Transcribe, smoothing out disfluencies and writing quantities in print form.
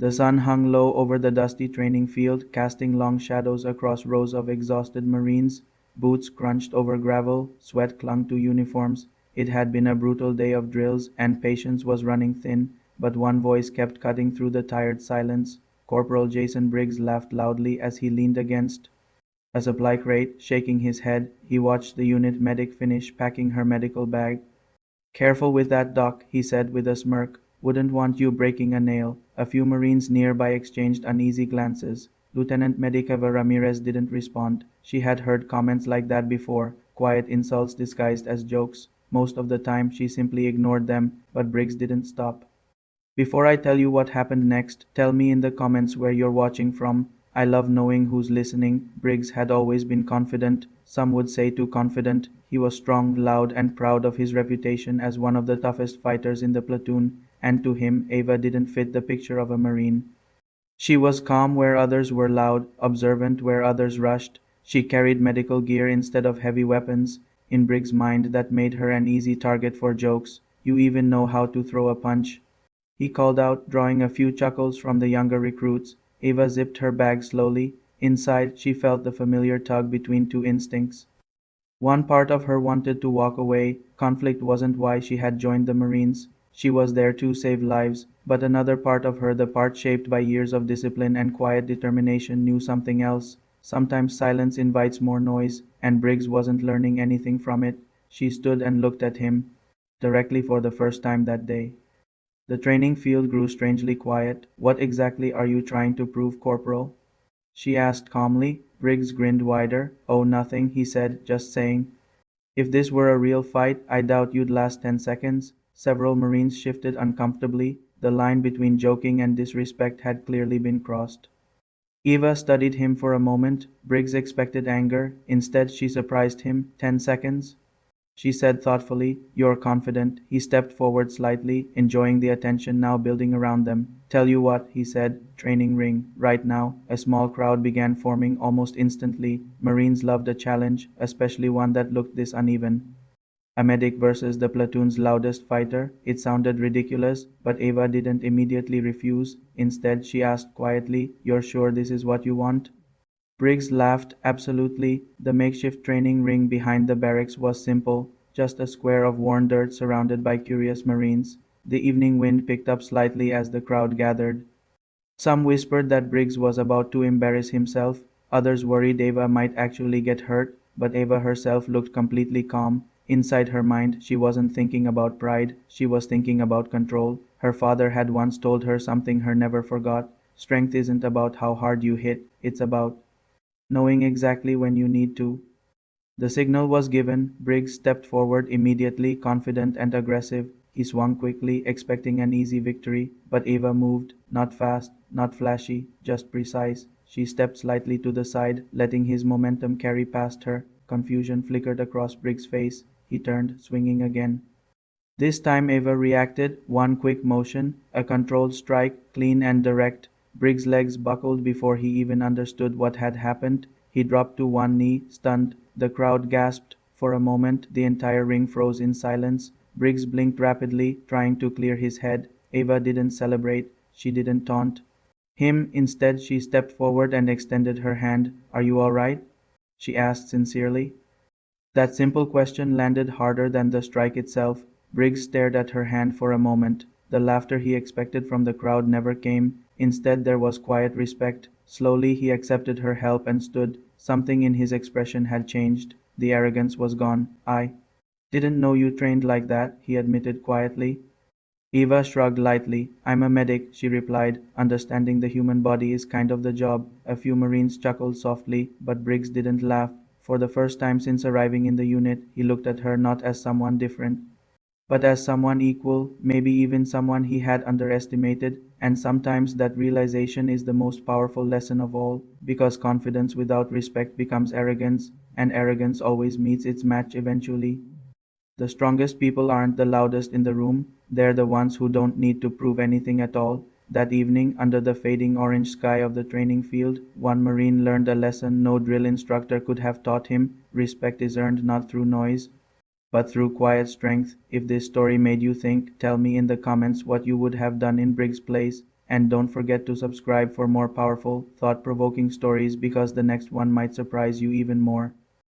The sun hung low over the dusty training field, casting long shadows across rows of exhausted Marines. Boots crunched over gravel, sweat clung to uniforms. It had been a brutal day of drills, and patience was running thin, but one voice kept cutting through the tired silence. Corporal Jason Briggs laughed loudly as he leaned against a supply crate, shaking his head. He watched the unit medic finish packing her medical bag. "Careful with that, Doc," he said with a smirk. "Wouldn't want you breaking a nail." A few Marines nearby exchanged uneasy glances. Lieutenant Medic Ava Ramirez didn't respond. She had heard comments like that before, quiet insults disguised as jokes. Most of the time she simply ignored them, but Briggs didn't stop. "Before I tell you what happened next, tell me in the comments where you're watching from. I love knowing who's listening." Briggs had always been confident, some would say too confident. He was strong, loud, and proud of his reputation as one of the toughest fighters in the platoon, and to him, Ava didn't fit the picture of a Marine. She was calm where others were loud, observant where others rushed. She carried medical gear instead of heavy weapons. In Briggs' mind, that made her an easy target for jokes. "You even know how to throw a punch," he called out, drawing a few chuckles from the younger recruits. Ava zipped her bag slowly. Inside, she felt the familiar tug between two instincts. One part of her wanted to walk away. Conflict wasn't why she had joined the Marines. She was there to save lives. But another part of her, the part shaped by years of discipline and quiet determination, knew something else. Sometimes silence invites more noise, and Briggs wasn't learning anything from it. She stood and looked at him directly for the first time that day. The training field grew strangely quiet. "What exactly are you trying to prove, Corporal?" she asked calmly. Briggs grinned wider. "Oh, nothing," he said, "just saying. If this were a real fight, I doubt you'd last 10 seconds. Several Marines shifted uncomfortably. The line between joking and disrespect had clearly been crossed. Eva studied him for a moment. Briggs expected anger. Instead, she surprised him. 10 seconds? She said thoughtfully. "You're confident." He stepped forward slightly, enjoying the attention now building around them. "Tell you what," he said, "training ring, right now." A small crowd began forming almost instantly. Marines loved a challenge, especially one that looked this uneven. A medic versus the platoon's loudest fighter. It sounded ridiculous, but Ava didn't immediately refuse. Instead, she asked quietly, "You're sure this is what you want?" Briggs laughed. "Absolutely." The makeshift training ring behind the barracks was simple, just a square of worn dirt surrounded by curious Marines. The evening wind picked up slightly as the crowd gathered. Some whispered that Briggs was about to embarrass himself. Others worried Ava might actually get hurt, but Ava herself looked completely calm. Inside her mind, she wasn't thinking about pride, she was thinking about control. Her father had once told her something her never forgot. Strength isn't about how hard you hit, it's about knowing exactly when you need to. The signal was given. Briggs stepped forward immediately, confident and aggressive. He swung quickly, expecting an easy victory, but Ava moved, not fast, not flashy, just precise. She stepped slightly to the side, letting his momentum carry past her. Confusion flickered across Briggs' face. He turned, swinging again. This time Ava reacted, one quick motion, a controlled strike, clean and direct. Briggs' legs buckled before he even understood what had happened. He dropped to one knee, stunned. The crowd gasped. For a moment, the entire ring froze in silence. Briggs blinked rapidly, trying to clear his head. Ava didn't celebrate. She didn't taunt him. Instead, she stepped forward and extended her hand. "Are you all right?" she asked sincerely. That simple question landed harder than the strike itself. Briggs stared at her hand for a moment. The laughter he expected from the crowd never came. Instead, there was quiet respect. Slowly, he accepted her help and stood. Something in his expression had changed. The arrogance was gone. "I didn't know you trained like that," he admitted quietly. Eva shrugged lightly. "I'm a medic," she replied. "Understanding the human body is kind of the job." A few Marines chuckled softly, but Briggs didn't laugh. For the first time since arriving in the unit, he looked at her not as someone different, but as someone equal, maybe even someone he had underestimated. And sometimes that realization is the most powerful lesson of all, because confidence without respect becomes arrogance, and arrogance always meets its match eventually. The strongest people aren't the loudest in the room, they're the ones who don't need to prove anything at all. That evening, under the fading orange sky of the training field, one Marine learned a lesson no drill instructor could have taught him. Respect is earned not through noise, but through quiet strength. If this story made you think, tell me in the comments what you would have done in Briggs' place. And don't forget to subscribe for more powerful, thought provoking stories because the next one might surprise you even more.